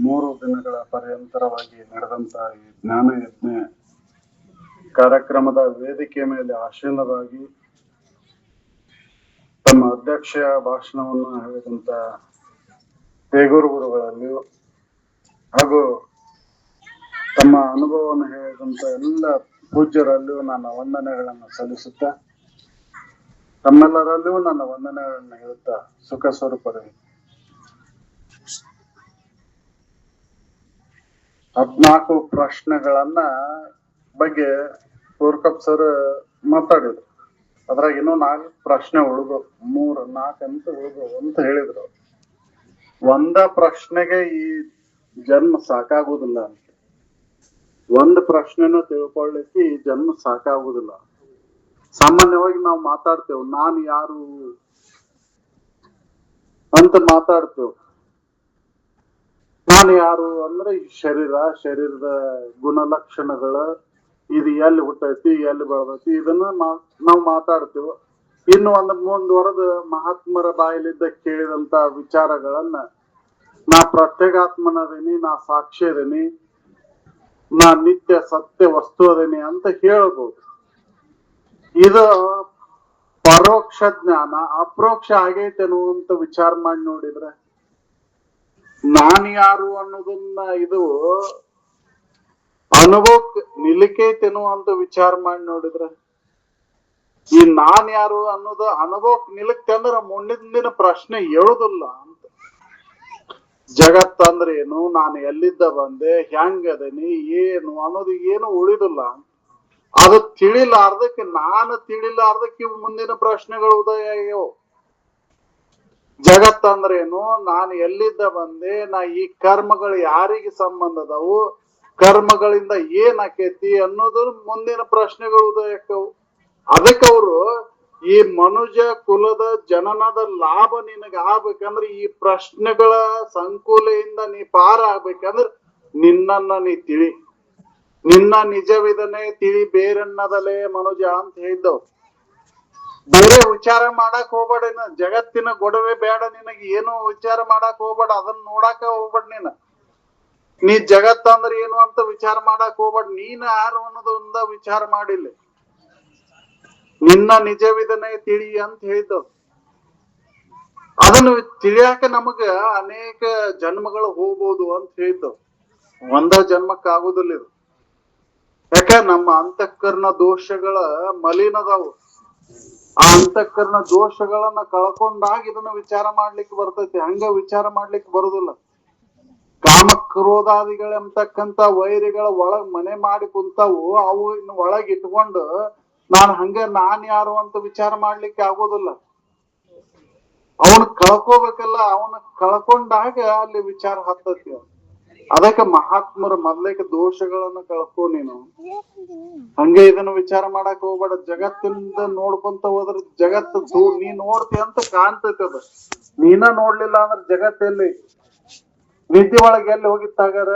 3 ದಿನಗಳ ಪರ್ಯಂತರವಾಗಿ ನಡೆದಂತ ಈ ಜ್ಞಾನ ಯಜ್ಞ ಕಾರ್ಯಕ್ರಮದ ವೇದಿಕೆ ಮೇಲೆ ಆಸೀನರಾಗಿ ತಮ್ಮ ಅಧ್ಯಕ್ಷ ಭಾಷಣವನ್ನು ಹೇಳಿದಂತ ತೇಗೂರು ಗುರುಗಳಲ್ಲಿಯೂ ಹಾಗೂ ತಮ್ಮ ಅನುಭವವನ್ನು ಹೇಳಿದಂತ ಎಲ್ಲ ಪೂಜ್ಯರಲ್ಲಿಯೂ ನನ್ನ ವಂದನೆಗಳನ್ನು ಸಲ್ಲಿಸುತ್ತಾ ತಮ್ಮೆಲ್ಲರಲ್ಲಿಯೂ ನನ್ನ ವಂದನೆಗಳನ್ನು ಹೇಳುತ್ತಾ ಸುಖ ಸ್ವರೂಪರೇ 14 ಪ್ರಶ್ನೆಗಳನ್ನ ಬಗ್ಗೆ ಕೋರ್ಕಪ್ ಸರ್ ಮಾತಾಡಿದ್ರು. ಅದ್ರಾಗ ಇನ್ನೂ 4 ಪ್ರಶ್ನೆ ಉಳಿದು 3-4 ಅಂತ ಉಳಿದು ಅಂತ ಹೇಳಿದ್ರು. ಒಂದ ಪ್ರಶ್ನೆಗೆ ಈ ಜನ್ಮ ಸಾಕಾಗುದಿಲ್ಲ ಅಂತ, ಒಂದ್ ಪ್ರಶ್ನೆನೂ ತಿಳ್ಕೊಳ್ಳಿಕ್ಕೆ ಈ ಜನ್ಮ ಸಾಕಾಗುದಿಲ್ಲ. ಸಾಮಾನ್ಯವಾಗಿ ನಾವು ಮಾತಾಡ್ತೇವೆ, ನಾನು ಯಾರು ಅಂತ ಮಾತಾಡ್ತೇವೆ. ನಾನು ಯಾರು ಅಂದ್ರೆ ಈ ಶರೀರದ ಗುಣಲಕ್ಷಣಗಳ, ಇದು ಎಲ್ಲಿ ಹುಟ್ಟೈತಿ ಎಲ್ಲಿ ಬೆಳೆದೈತಿ ಇದನ್ನ ನಾವು ಮಾತಾಡ್ತೇವೆ. ಇನ್ನು ಒಂದು ಮುಂದುವರೆದ ಮಹಾತ್ಮರ ಬಾಯಲ್ಲಿದ್ದ ಕೇಳಿದಂತ ವಿಚಾರಗಳನ್ನ ನಾ ಪ್ರತ್ಯೇಗಾತ್ಮನದೇನಿ, ನಾ ಸಾಕ್ಷಿ ಅದೇನಿ, ನಾ ನಿತ್ಯ ಸತ್ಯ ವಸ್ತು ಅದೇನಿ ಅಂತ ಹೇಳ್ಬೋದು. ಇದು ಪರೋಕ್ಷ ಜ್ಞಾನ. ಅಪ್ರೋಕ್ಷ ಆಗೈತೇನು ಅಂತ ವಿಚಾರ ಮಾಡಿ ನೋಡಿದ್ರೆ, ನಾನ್ ಯಾರು ಅನ್ನೋದನ್ನ ಇದು ಅನುಭವಕ್ಕೆ ನಿಲಿಕೈತೇನು ಅಂತ ವಿಚಾರ ಮಾಡಿ ನೋಡಿದ್ರೆ, ಈ ನಾನ್ ಯಾರು ಅನ್ನೋದು ಅನುಭವಕ್ಕೆ ನಿಲುಕ್ತೆ ಅಂದ್ರೆ ಮುಂದಿನ ಪ್ರಶ್ನೆ ಹೇಳುದಿಲ್ಲ ಅಂತ. ಜಗತ್ತಂದ್ರೆ ಏನು, ನಾನು ಎಲ್ಲಿದ್ದ ಬಂದೆ, ಹೆಂಗದೇನಿ, ಏನು ಅನ್ನೋದು ಏನು ಉಳಿದಿಲ್ಲ. ಅದು ತಿಳಿಲಾರ್ದಕ್ಕೆ, ನಾನು ತಿಳಿಲಾರ್ದಕ್ಕೆ ಇವು ಮುಂದಿನ ಪ್ರಶ್ನೆಗಳು ಉದಯ ಆಗ್ಯಾವ. ಜಗತ್ತಂದ್ರೇನು, ನಾನು ಎಲ್ಲಿದ್ದ ಬಂದೆ, ನಾ ಈ ಕರ್ಮಗಳು ಯಾರಿಗೆ ಸಂಬಂಧ ಅದಾವು, ಕರ್ಮಗಳಿಂದ ಏನ್ ಆಕೇತಿ ಅನ್ನೋದು ಮುಂದಿನ ಪ್ರಶ್ನೆಗಳು ಉದಯಕ್ಕವು. ಅದಕ್ಕೆ ಅವರು ಈ ಮನುಜ ಕುಲದ ಜನನದ ಲಾಭ ನಿನಗ ಆಗ್ಬೇಕಂದ್ರೆ, ಈ ಪ್ರಶ್ನೆಗಳ ಸಂಕುಲೆಯಿಂದ ನೀ ಪಾರ ಆಗ್ಬೇಕಂದ್ರೆ ನಿನ್ನನ್ನ ನೀ ತಿಳಿ, ನಿನ್ನ ನಿಜವಿದನೆ ತಿಳಿ ಬೇರೆನ್ನದಲೇ ಮನುಜ ಅಂತ ಹೇಳಿದ್ದವು. ಬೇರೆ ವಿಚಾರ ಮಾಡಕ್ ಹೋಗ್ಬೇಡ, ಜಗತ್ತಿನ ಗೊಡವೆ ಬೇಡ ನಿನಗೆ, ಏನು ವಿಚಾರ ಮಾಡಕ್ ಹೋಗ್ಬೇಡ, ಅದನ್ನ ನೋಡಾಕ ಹೋಗ್ಬೇಡ. ನೀ ಜಗತ್ತಂದ್ರೆ ಏನು ಅಂತ ವಿಚಾರ ಮಾಡಕ್ ಹೋಗ್ಬೇಡ. ನೀನ್ ಯಾರು ಅನ್ನೋದೊಂದ ವಿಚಾರ ಮಾಡಿಲ್ಲ, ನಿನ್ನ ನಿಜವಿದನೆ ತಿಳಿ ಅಂತ ಹೇಳಿದ್ದವು. ಅದನ್ನು ತಿಳಿಯಾಕ ನಮಗ ಅನೇಕ ಜನ್ಮಗಳು ಹೋಗ್ಬೋದು ಅಂತ ಹೇಳಿದ್ದವು. ಒಂದ ಜನ್ಮಕ್ಕೆ ಆಗುದಿಲ್ಲ ಇದು. ಯಾಕ ನಮ್ಮ ಅಂತಃಕರಣ ದೋಷಗಳ ಮಲಿನದವು. ಆ ಅಂತಃಕರಣ ದೋಷಗಳನ್ನ ಕಳ್ಕೊಂಡಾಗ ಇದನ್ನ ವಿಚಾರ ಮಾಡ್ಲಿಕ್ಕೆ ಬರ್ತೈತಿ. ಹಂಗ ವಿಚಾರ ಮಾಡ್ಲಿಕ್ಕೆ ಬರುದಿಲ್ಲ. ಕಾಮ ಕ್ರೋಧಾದಿಗಳಂತಕ್ಕಂತ ವೈರಿಗಳ ಒಳಗ್ ಮನೆ ಮಾಡಿ ಕುಂತಾವು. ಅವು ಇನ್ನು ಒಳಗ್ ಇಟ್ಕೊಂಡು ನಾನ್ ಯಾರು ಅಂತ ವಿಚಾರ ಮಾಡ್ಲಿಕ್ಕೆ ಆಗೋದಿಲ್ಲ. ಅವನ್ ಕಳ್ಕೋಬೇಕಲ್ಲ, ಅವನ ಕಳ್ಕೊಂಡಾಗ ಅಲ್ಲಿ ವಿಚಾರ ಹತ್ತತಿ. ಅದಕ್ಕೆ ಮಹಾತ್ಮರ ಮೊದ್ಲೇಕ ದೋಷಗಳನ್ನ ಕಳ್ಕೊ ನೀನು. ಹಂಗೆ ಇದನ್ನ ವಿಚಾರ ಮಾಡಕ್ ಹೋಗ್ಬೇಡ. ಜಗತ್ತಿಂದ ನೋಡ್ಕೊಂತ ಹೋದ್ರ ಜಗತ್ತು ನೀ ನೋಡ್ತಿ ಅಂತ ಕಾಣ್ತೈತಿ. ಅದ ನೀನ ನೋಡ್ಲಿಲ್ಲ ಅಂದ್ರೆ ಜಗತ್ತೆಲ್ಲಿ, ನಿದ್ದೆ ಒಳಗೆ ಎಲ್ಲಿ ಹೋಗಿತ್ತಾಗಾರ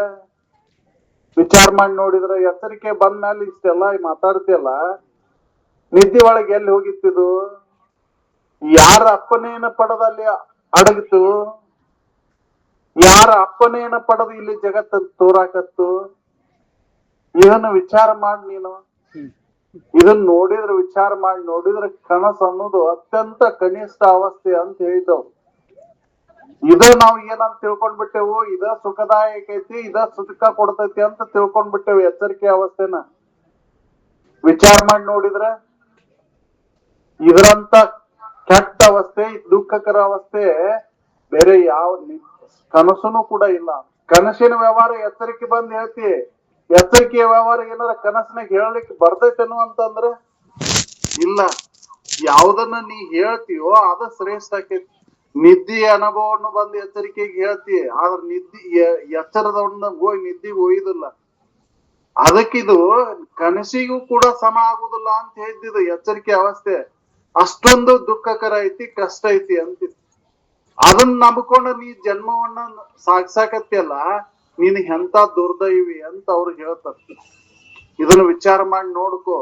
ವಿಚಾರ ಮಾಡಿ ನೋಡಿದ್ರ, ಎಚ್ಚರಿಕೆ ಬಂದ್ಮೇಲೆ ಇಷ್ಟೆಲ್ಲ ಮಾತಾಡ್ತಿಯಲ್ಲ, ನಿದ್ದೆ ಒಳಗೆ ಎಲ್ಲಿ ಹೋಗಿತ್ತಿದು? ಯಾರ ಅಪ್ಪನೇನ ಪಡೆದಲ್ಲಿ ಅಡಗಿತು? ಯಾರ ಅಪ್ಪನೇನ ಪಡೆದು ಇಲ್ಲಿ ಜಗತ್ತ ತೋರಾಕತ್ತು? ಇದನ್ನ ವಿಚಾರ ಮಾಡಿ ನೀನು. ಇದನ್ನ ನೋಡಿದ್ರೆ, ವಿಚಾರ ಮಾಡಿ ನೋಡಿದ್ರೆ ಕನಸು ಅನ್ನೋದು ಅತ್ಯಂತ ಕನಿಷ್ಠ ಅವಸ್ಥೆ ಅಂತ ಹೇಳಿದ್ದವು. ಇದ ನಾವು ಏನಂತ ತಿಳ್ಕೊಂಡ್ಬಿಟ್ಟೆವು, ಇದ ಸುಖದಾಯಕ ಐತಿ, ಇದ ಸುಖ ಕೊಡ್ತೈತಿ ಅಂತ ತಿಳ್ಕೊಂಡ್ಬಿಟ್ಟೆವು ಎಚ್ಚರಿಕೆ ಅವಸ್ಥೆನ. ವಿಚಾರ ಮಾಡಿ ನೋಡಿದ್ರೆ ಇದರಂತ ಕೆಟ್ಟ ಅವಸ್ಥೆ, ದುಃಖಕರ ಅವಸ್ಥೆ ಬೇರೆ ಯಾವ ಕನಸುನು ಕೂಡ ಇಲ್ಲ. ಕನಸಿನ ವ್ಯವಹಾರ ಎಚ್ಚರಿಕೆ ಬಂದ್ ಹೇಳ್ತಿ, ಎಚ್ಚರಿಕೆಯ ವ್ಯವಹಾರ ಏನಾರ ಕನಸಿನಾಗ ಹೇಳಲಿಕ್ಕೆ ಬರ್ತೈತೇನು ಅಂತಂದ್ರ ಇಲ್ಲ. ಯಾವ್ದನ್ನ ನೀ ಹೇಳ್ತೀಯೋ ಅದ ಶ್ರೇಷ್ಠ ಆಕೈತಿ. ನಿದ್ದೆ ಅನುಭವವನ್ನು ಬಂದು ಎಚ್ಚರಿಕೆಗೆ ಹೇಳ್ತಿ, ಆದ್ರ ಎಚ್ಚರದವನ್ನ ಹೋಗಿ ನಿದ್ದೆ ಒಯ್ಯುದಿಲ್ಲ. ಅದಕ್ಕಿದು ಕನಸಿಗೂ ಕೂಡ ಸಮ ಆಗುದಿಲ್ಲ ಅಂತ ಹೇಳಿದ್ದು ಎಚ್ಚರಿಕೆ ಅವಸ್ಥೆ. ಅಷ್ಟೊಂದು ದುಃಖಕರ ಐತಿ, ಕಷ್ಟ ಐತಿ ಅಂತಿತ್ತು. ಅದನ್ನ ನಂಬ್ಕೊಂಡು ನೀ ಜನ್ಮವನ್ನ ಸಾಗ್ಸಾಕತ್ತಿಯಲ್ಲ, ನೀನ್ ಎಂತ ದುರ್ದೈವಿ ಅಂತ ಅವ್ರು ಹೇಳ್ತಾರ. ಇದನ್ನ ವಿಚಾರ ಮಾಡಿ ನೋಡ್ಕೋ.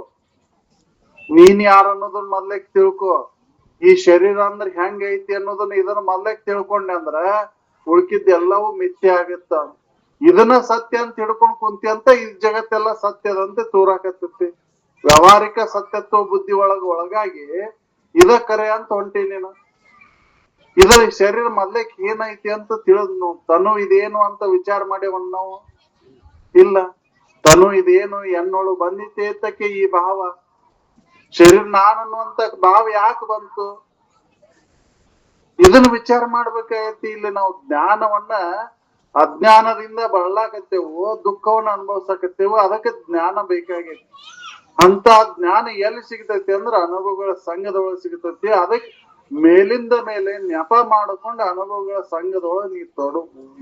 ನೀನ್ ಯಾರ ಅನ್ನೋದನ್ನ ಮೊದ್ಲೇಕ್ ತಿಳ್ಕೊ. ಈ ಶರೀರ ಅಂದ್ರೆ ಹೆಂಗ ಐತಿ ಅನ್ನೋದನ್ನ ಇದನ್ನ ಮೊದ್ಲೇಕ್ ತಿಳ್ಕೊಂಡೆ ಅಂದ್ರ ಉಳ್ಕಿದ್ದೆಲ್ಲವೂ ಮಿಥ್ಯೆ ಆಗತ್ತ. ಇದನ್ನ ಸತ್ಯ ಅಂತ ಹಿಡ್ಕೊಂಡ್ ಕುಂತಿ ಅಂತ ಈ ಜಗತ್ತೆಲ್ಲ ಸತ್ಯದಂತೆ ತೋರಾಕತ್ತೈತಿ. ವ್ಯಾವಹಾರಿಕ ಸತ್ಯತ್ವ ಬುದ್ಧಿ ಒಳಗಾಗಿ ಇದ ಕರೆ ಅಂತ ಹೊಂಟಿ ನೀನು. ಇದ್ರ ಶರೀರ ಮೊದ್ಲೇಕ್ ಏನೈತಿ ಅಂತ ತಿಳಿದ್ ತನು ಇದೇನು ಅಂತ ವಿಚಾರ ಮಾಡೇವನ್ ನಾವು ಇಲ್ಲ. ತನು ಇದೇನು ಎನ್ನೋಳು ಬಂದಿತ್ತೆ ಅಂತಕ್ಕೆ ಈ ಭಾವ, ಶರೀರ ನಾನನ್ನುವಂತ ಭಾವ ಯಾಕೆ ಬಂತು, ಇದನ್ನ ವಿಚಾರ ಮಾಡ್ಬೇಕಾಗೈತಿ. ಇಲ್ಲಿ ನಾವು ಜ್ಞಾನವನ್ನ ಅಜ್ಞಾನದಿಂದ ಬಳಲಾಕತ್ತೇವು, ದುಃಖವನ್ನ ಅನುಭವಿಸಕತ್ತೇವು, ಅದಕ್ಕೆ ಜ್ಞಾನ ಬೇಕಾಗೈತಿ. ಅಂತ ಜ್ಞಾನ ಎಲ್ಲಿ ಸಿಗ್ತೈತಿ ಅಂದ್ರ ಅನುಭವಗಳ ಸಂಘದೊಳಗೆ ಸಿಗ್ತೈತಿ. ಅದಕ್ಕೆ ಮೇಲಿಂದ ಮೇಲೆ ನೆಪ ಮಾಡಿಕೊಂಡು ಅನುಭವಗಳ ಸಂಘದೊಳಗೆ ನೀ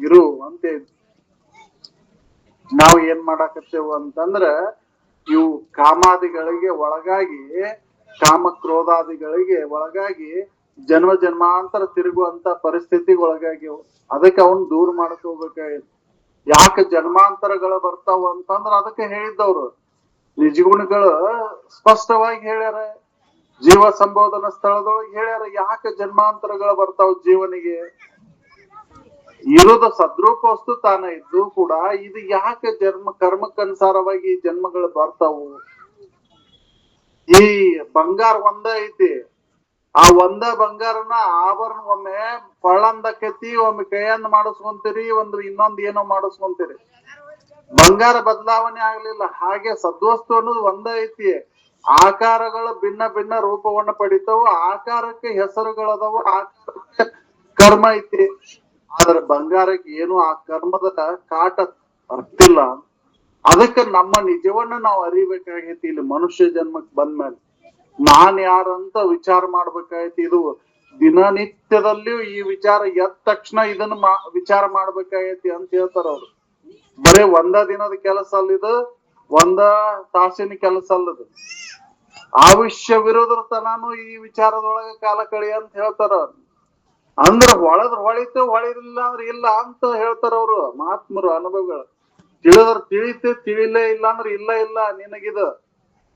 ಇರು ಅಂತೇಳಿ ನಾವು ಏನ್ ಮಾಡಾಕತ್ತೇವು ಅಂತಂದ್ರ ಇವು ಕಾಮಾದಿಗಳಿಗೆ ಒಳಗಾಗಿ, ಕಾಮ ಕ್ರೋಧಾದಿಗಳಿಗೆ ಒಳಗಾಗಿ ಜನ್ಮ ಜನ್ಮಾಂತರ ತಿರುಗುವಂತ ಪರಿಸ್ಥಿತಿಗೆ ಒಳಗಾಗ್ಯವು. ಅದಕ್ಕೆ ಅವನ್ ದೂರ ಮಾಡ್ಕೋಬೇಕಾಗಿತ್ತು. ಯಾಕೆ ಜನ್ಮಾಂತರಗಳು ಬರ್ತಾವ ಅಂತಂದ್ರ ಅದಕ್ಕೆ ಹೇಳಿದ್ದವ್ರು ನಿಜಗುಣಗಳು ಸ್ಪಷ್ಟವಾಗಿ ಹೇಳ್ಯಾರ. ಜೀವ ಸಂಬೋಧನಾ ಸ್ಥಳದೊಳಗೆ ಹೇಳ್ಯಾರ ಯಾಕೆ ಜನ್ಮಾಂತರಗಳು ಬರ್ತಾವ ಜೀವನಿಗೆ. ಇರೋದು ಸದ್ರೂಪ ವಸ್ತು ತಾನ ಇದ್ದು ಕೂಡ ಇದು ಯಾಕೆ ಕರ್ಮಕ್ಕನುಸಾರವಾಗಿ ಜನ್ಮಗಳು ಬರ್ತಾವು. ಈ ಬಂಗಾರ ಒಂದ ಐತಿ, ಆ ಒಂದ ಬಂಗಾರನ ಆಭರಣ ಒಮ್ಮೆ ಕೊಳ್ಳಂದಕ್ಕತಿ, ಒಮ್ಮೆ ಕೈಯಂದ ಮಾಡಿಸ್ಕೊಂತೀರಿ, ಇನ್ನೊಂದ್ ಏನೋ ಮಾಡಿಸ್ಕೊಂತೀರಿ. ಬಂಗಾರ ಬದಲಾವಣೆ ಆಗ್ಲಿಲ್ಲ. ಹಾಗೆ ಸದ್ವಸ್ತು ಅನ್ನೋದು ಒಂದ ಐತಿ, ಆಕಾರಗಳು ಭಿನ್ನ ಭಿನ್ನ ರೂಪವನ್ನ ಪಡಿತಾವ, ಆಕಾರಕ್ಕೆ ಹೆಸರುಗಳದಾವ, ಆಕಾರಕ್ಕೆ ಕರ್ಮ ಐತಿ. ಆದ್ರೆ ಬಂಗಾರಕ್ಕೆ ಏನು ಆ ಕರ್ಮದ ಕಾಟ ಅರ್ತಿಲ್ಲ. ಅದಕ್ಕೆ ನಮ್ಮ ನಿಜವನ್ನ ನಾವು ಅರಿಬೇಕಾಗೈತಿ. ಇಲ್ಲಿ ಮನುಷ್ಯ ಜನ್ಮಕ್ ಬಂದ್ಮೇಲೆ ನಾನ್ ಯಾರಂತ ವಿಚಾರ ಮಾಡ್ಬೇಕಾಗೈತಿ. ಇದು ದಿನನಿತ್ಯದಲ್ಲಿಯೂ ಈ ವಿಚಾರ ಎದ್ದ ತಕ್ಷಣ ಇದನ್ನ ವಿಚಾರ ಮಾಡ್ಬೇಕಾಗೈತಿ ಅಂತ ಹೇಳ್ತಾರ ಅವ್ರು. ಬರೇ ಒಂದ ದಿನದ ಕೆಲಸ ಅಲ್ಲಿದು, ಒಂದ ತಾಸಿನ ಕೆಲಸ ಅಲ್ಲದು. ಆವಿಷ್ಯವಿರೋದ್ರ ತನಾನು ಈ ವಿಚಾರದೊಳಗ ಕಾಲ ಕಳಿ ಅಂತ ಹೇಳ್ತಾರ. ಅಂದ್ರ ಹೊಳಿತು, ಹೊಳಿಲಿಲ್ಲ ಅಂದ್ರೆ ಇಲ್ಲ ಅಂತ ಹೇಳ್ತಾರ ಅವ್ರು ಮಹಾತ್ಮರು ಅನುಭವಗಳು. ತಿಳಿದ್ರ ತಿಳಿತು, ತಿಳಿಲೇ ಇಲ್ಲ ಅಂದ್ರೆ ಇಲ್ಲ ಇಲ್ಲ ನಿನಗಿದ.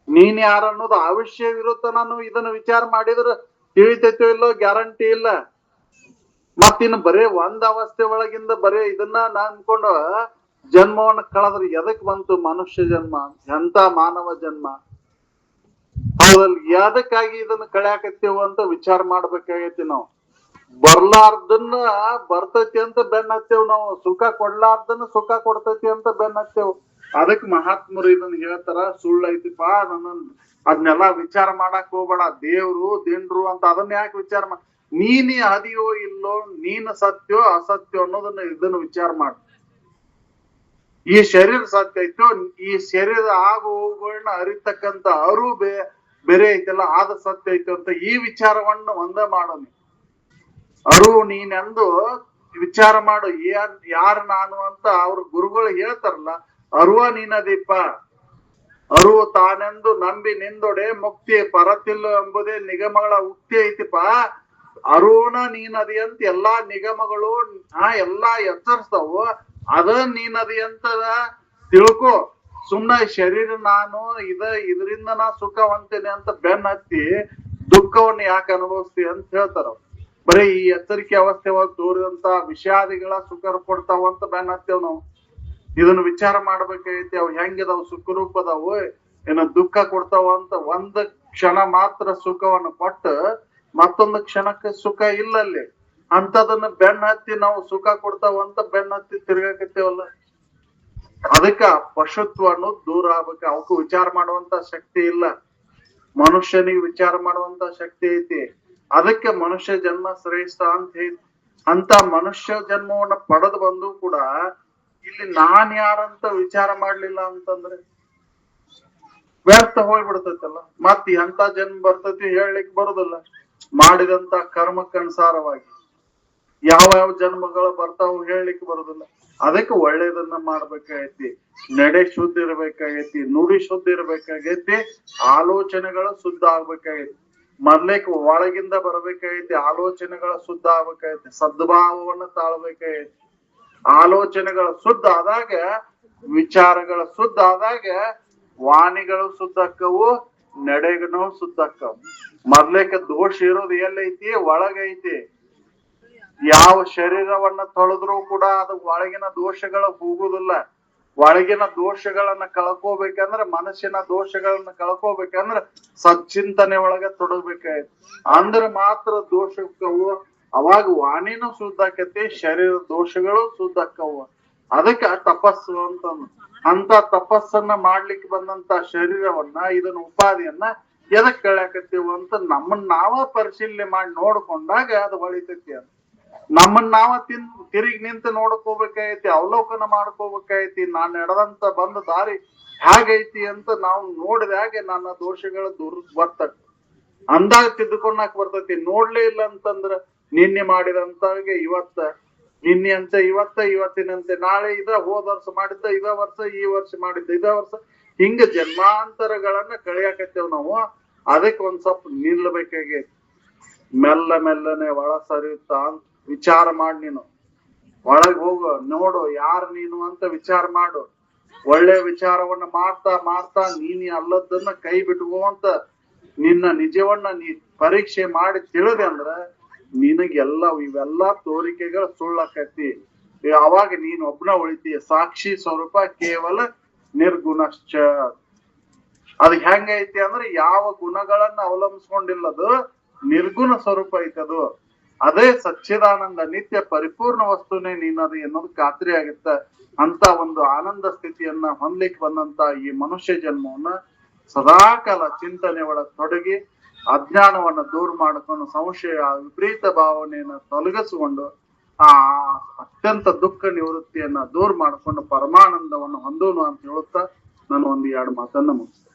ನೀನ್ ಯಾರ ಅನ್ನೋದು ಆವಿಷ್ಯವಿರುತ್ತ. ನಾನು ಇದನ್ನ ವಿಚಾರ ಮಾಡಿದ್ರ ತಿಳಿತೈತೋ ಇಲ್ಲೋ ಗ್ಯಾರಂಟಿ ಇಲ್ಲ. ಮತ್ತಿನ್ನು ಬರೇ ಒಂದ್ ಅವಸ್ಥೆ ಒಳಗಿಂದ ಬರೇ ಇದನ್ನ ಅನ್ಕೊಂಡು ಜನ್ಮವನ್ನ ಕಳೆದ್ರೆ ಎದಕ್ ಬಂತು ಮನುಷ್ಯ ಜನ್ಮ, ಎಂತ ಮಾನವ ಜನ್ಮ. ಹೌದಲ್, ಯಾದಕ್ಕಾಗಿ ಇದನ್ನ ಕಳ್ಯಾಕತ್ತೇವು ಅಂತ ವಿಚಾರ ಮಾಡ್ಬೇಕಾಗೈತಿ ನಾವು. ಬರ್ಲಾರ್ದನ್ನ ಬರ್ತೈತಿ ಅಂತ ಬೆನ್ ಹತ್ತೇವ್ ನಾವು, ಸುಖ ಕೊಡ್ಲಾರ್ದನ್ನ ಸುಖ ಕೊಡ್ತೈತಿ ಅಂತ ಬೆನ್ ಹತ್ತೇವ್. ಅದಕ್ ಮಹಾತ್ಮರು ಇದನ್ನ ಹೇಳ್ತಾರ, ಸುಳ್ಳೈತಿಪಾ ಅದನ್ನೆಲ್ಲಾ ವಿಚಾರ ಮಾಡಾಕ್ ಹೋಗ್ಬೇಡ. ದೇವ್ರು ದಿಂಡ್ರು ಅಂತ ಅದನ್ನ ಯಾಕೆ ವಿಚಾರ ನೀನಿ ಹದಿಯೋ ಇಲ್ಲೋ, ನೀನ್ ಸತ್ಯೋ ಅಸತ್ಯೋ ಅನ್ನೋದನ್ನ ಇದನ್ನ ವಿಚಾರ ಮಾಡ. ಈ ಶರೀರ ಸತ್ಯ ಐತೋ, ಈ ಶರೀರದ ಆಗು ಹೋಗುಗಳನ್ನ ಅರಿತಕ್ಕಂತ ಅರು ಬೇರೆ ಐತಲ್ಲ ಆದ ಸತ್ಯ ಐತೋ ಅಂತ ಈ ವಿಚಾರವನ್ನ ಒಂದ ಮಾಡೋಣ. ಅರು ನೀನೆಂದು ವಿಚಾರ ಮಾಡು. ಯಾರು ನಾನು ಅಂತ ಅವ್ರ ಗುರುಗಳು ಹೇಳ್ತಾರಲ್ಲ, ಅರುವ ನೀನದೀಪ, ಅರು ತಾನೆಂದು ನಂಬಿ ನಿಂದೊಡೆ ಮುಕ್ತಿ ಪರತಿಲ್ಲ ಎಂಬುದೇ ನಿಗಮಗಳ ಉಕ್ತಿ ಐತಿಪ. ಅರುವನ ನೀನದಿ ಅಂತ ಎಲ್ಲಾ ನಿಗಮಗಳು ಎಲ್ಲಾ ಎಚ್ಚರಿಸ್ತಾವು. ಅದ ನೀನದಿ ಅಂತ ತಿಳ್ಕೊ. ಸುಮ್ನೆ ಶರೀರ ನಾನು ಇದರಿಂದ ನಾ ಸುಖ ಹೊಂತೇನೆ ಅಂತ ಬೆನ್ ಹತ್ತಿ ದುಃಖವನ್ನ ಯಾಕೆ ಅನುಭವಿಸ್ತಿ ಅಂತ ಹೇಳ್ತಾರ. ಬರೀ ಈ ಎಚ್ಚರಿಕೆ ಅವಸ್ಥೆ ಒಳಗೆ ತೋರಿದಂತ ವಿಷಾದಿಗಳ ಸುಖ ಕೊಡ್ತಾವ ಅಂತ ಬೆನ್ ಹತ್ತೇವ್ ನಾವು. ಇದನ್ನ ವಿಚಾರ ಮಾಡ್ಬೇಕಾಗೈತಿ. ಅವ್ ಹೆಂಗಿದಾವ್, ಸುಖ ರೂಪದಾವು ಏನ ದುಃಖ ಕೊಡ್ತಾವ ಅಂತ. ಒಂದ್ ಕ್ಷಣ ಮಾತ್ರ ಸುಖವನ್ನು ಕೊಟ್ಟು ಮತ್ತೊಂದು ಕ್ಷಣಕ್ಕೆ ಸುಖ ಇಲ್ಲಲ್ಲಿ. ಅಂತದನ್ನ ಬೆನ್ ಹತ್ತಿ ನಾವು ಸುಖ ಕೊಡ್ತಾವ ಅಂತ ಬೆನ್ ಹತ್ತಿ ತಿರ್ಗಾಕತ್ತೇವಲ್ಲ. ಅದಕ್ಕ ಪಶುತ್ವ ಅನ್ನೋದು ದೂರ ಆಗ್ಬೇಕು. ಅವಕ್ಕೂ ವಿಚಾರ ಮಾಡುವಂತ ಶಕ್ತಿ ಇಲ್ಲ. ಮನುಷ್ಯನಿಗೆ ವಿಚಾರ ಮಾಡುವಂತ ಶಕ್ತಿ ಐತಿ. ಅದಕ್ಕೆ ಮನುಷ್ಯ ಜನ್ಮ ಶ್ರೇಷ್ಠ ಅಂತ ಹೇಳಿ. ಅಂತ ಮನುಷ್ಯ ಜನ್ಮವನ್ನ ಪಡೆದು ಬಂದು ಕೂಡ ಇಲ್ಲಿ ನಾನ್ ಯಾರಂತ ವಿಚಾರ ಮಾಡ್ಲಿಲ್ಲ ಅಂತಂದ್ರೆ ವ್ಯರ್ಥ ಹೋಗ್ಬಿಡ್ತೈತಲ್ಲ. ಮತ್ ಎಂತ ಜನ್ಮ ಬರ್ತೈತಿ ಹೇಳಲಿಕ್ ಬರುದಿಲ್ಲ. ಮಾಡಿದಂತ ಕರ್ಮಕ್ಕನುಸಾರವಾಗಿ ಯಾವ ಯಾವ ಜನ್ಮಗಳು ಬರ್ತಾವ ಹೇಳಲಿಕ್ಕೆ ಬರುದಿಲ್ಲ. ಅದಕ್ಕೆ ಒಳ್ಳೇದನ್ನ ಮಾಡ್ಬೇಕಾಗೈತಿ. ನಡೆ ಶುದ್ಧ ಇರ್ಬೇಕಾಗೈತಿ, ನುಡಿ ಶುದ್ಧ ಇರ್ಬೇಕಾಗೈತಿ, ಆಲೋಚನೆಗಳು ಶುದ್ಧ ಆಗ್ಬೇಕಾಗೈತಿ. ಮೊದ್ಲೇಕ್ ಒಳಗಿಂದ ಬರ್ಬೇಕಾಗೈತಿ, ಆಲೋಚನೆಗಳ ಶುದ್ಧ ಆಗ್ಬೇಕಾಗೈತಿ, ಸದ್ಭಾವವನ್ನ ತಾಳ್ಬೇಕಾಗೈತಿ. ಆಲೋಚನೆಗಳ ಶುದ್ಧ ಆದಾಗ, ವಿಚಾರಗಳ ಶುದ್ಧ ಆದಾಗ ವಾಣಿಗಳು ಶುದ್ಧ ಅಕ್ಕವು, ನಡೆಗನು ಶುದ್ಧ ಅಕ್ಕವು. ಮೊದ್ಲೇಕ ದೋಷ ಇರೋದು ಎಲ್ಲೈತಿ, ಒಳಗೈತಿ. ಯಾವ ಶರೀರವನ್ನ ತೊಳೆದ್ರೂ ಕೂಡ ಅದು ಒಳಗಿನ ದೋಷಗಳು ಹೋಗುದಿಲ್ಲ. ಒಳಗಿನ ದೋಷಗಳನ್ನ ಕಳ್ಕೋಬೇಕಂದ್ರ, ಮನಸ್ಸಿನ ದೋಷಗಳನ್ನ ಕಳ್ಕೋಬೇಕಂದ್ರ ಸಚ್ಚಿಂತನೆ ಒಳಗ ತೊಡಗ್ಬೇಕಾಯ್ತು. ಅಂದ್ರ ಮಾತ್ರ ದೋಷಕ್ಕವು. ಅವಾಗ ವಾಣಿನೂ ಶುದ್ಧಾಕತಿ, ಶರೀರ ದೋಷಗಳು ಶುದ್ಧಾಕ್ಕವು. ಅದಕ್ಕ ತಪಸ್ಸು ಅಂತಂದು. ಅಂತ ತಪಸ್ಸನ್ನ ಮಾಡ್ಲಿಕ್ಕೆ ಬಂದಂತ ಶರೀರವನ್ನ, ಇದನ್ನ ಉಪಾಧಿಯನ್ನ ಎದಕ್ ಕಳ್ಯಾಕತ್ತೀವ ಅಂತ ನಮ್ಮನ್ನ ನಾವ ಪರಿಶೀಲನೆ ಮಾಡಿ ನೋಡ್ಕೊಂಡಾಗ ಅದು ಹೊಳಿತೈತಿ. ಅಂತ ನಮ್ಮನ್ನ ನಾವ ತಿರುಗಿ ನಿಂತು ನೋಡ್ಕೋಬೇಕಾಗೈತಿ, ಅವಲೋಕನ ಮಾಡ್ಕೋಬೇಕಾಗೈತಿ. ನಾನ್ ನಡೆದಂತ ಬಂದ ದಾರಿ ಹೇಗೈತಿ ಅಂತ ನಾವು ನೋಡಿದಾಗೆ ನನ್ನ ದೋಷಗಳ ಬರ್ತೈತಿ, ಅಂದಾಗ ತಿದ್ದುಕೊಂಡಾಕ್ ಬರ್ತೈತಿ. ನೋಡ್ಲೇ ಇಲ್ಲ ಅಂತಂದ್ರ ನಿನ್ನೆ ಮಾಡಿದಂತಾಗೆ ನಿನ್ನೆ ಅಂತ ಇವತ್ತಿನಂತೆ ನಾಳೆ, ಹೋದ ವರ್ಷ ಮಾಡಿದ್ದ ಇದ ವರ್ಷ, ಈ ವರ್ಷ ಮಾಡಿದ್ದ ಇದ ವರ್ಷ, ಹಿಂಗ ಜನ್ಮಾಂತರಗಳನ್ನ ಕಳಿಯಾಕತ್ತೇವ್ ನಾವು. ಅದಕ್ಕೆ ಒಂದ್ ಸ್ವಲ್ಪ ನಿಲ್ಬೇಕಾಗೈತಿ. ಮೆಲ್ಲನೆ ಒಳ ಸರಿಯುತ್ತಾ ವಿಚಾರ ಮಾಡಿ, ನೀನು ಒಳಗ್ ಹೋಗು, ನೋಡು ಯಾರು ನೀನು ಅಂತ ವಿಚಾರ ಮಾಡು. ಒಳ್ಳೆ ವಿಚಾರವನ್ನ ಮಾಡ್ತಾ ನೀನಿ ಅಲ್ಲದನ್ನ ಕೈ ಬಿಟ್ಕೋಂತ ನಿನ್ನ ನಿಜವನ್ನ ನೀ ಪರೀಕ್ಷೆ ಮಾಡಿ ತಿಳಿದೆ ಅಂದ್ರ ನಿನಗೆಲ್ಲ ಇವೆಲ್ಲಾ ತೋರಿಕೆಗಳು ಸುಳ್ಳಾಕತಿ. ಅವಾಗ ನೀನ್ ಒಬ್ನ ಉಳಿತೀಯ. ಸಾಕ್ಷಿ ಸ್ವರೂಪ ಕೇವಲ ನಿರ್ಗುಣಶ್ಚ. ಅದ್ ಹೆಂಗೈತಿ ಅಂದ್ರೆ ಯಾವ ಗುಣಗಳನ್ನ ಅವಲಂಬಿಸ್ಕೊಂಡಿಲ್ಲದು ನಿರ್ಗುಣ ಸ್ವರೂಪ ಐತದು. ಅದೇ ಸಚ್ಚಿದಾನಂದ ನಿತ್ಯ ಪರಿಪೂರ್ಣ ವಸ್ತುನೇ ನೀನದು ಎನ್ನೋದು ಖಾತ್ರಿ ಆಗುತ್ತ. ಅಂತ ಒಂದು ಆನಂದ ಸ್ಥಿತಿಯನ್ನ ಹೊಂದ್ಲಿಕ್ಕೆ ಬಂದಂತ ಈ ಮನುಷ್ಯ ಜನ್ಮವನ್ನ ಸದಾಕಾಲ ಚಿಂತನೆ ಒಳಗ್ ತೊಡಗಿ, ಅಜ್ಞಾನವನ್ನ ದೂರ ಮಾಡ್ಕೊಂಡು, ಸಂಶಯ ವಿಪರೀತ ಭಾವನೆಯನ್ನ ತೊಲಗಿಸಿಕೊಂಡು, ಆ ಅತ್ಯಂತ ದುಃಖ ನಿವೃತ್ತಿಯನ್ನ ದೂರ ಮಾಡ್ಕೊಂಡು ಪರಮಾನಂದವನ್ನು ಹೊಂದೋನು ಅಂತ ಹೇಳುತ್ತಾ ನಾನು 1-2 ಮಾತನ್ನ ಮುಗಿಸ್ತೇನೆ.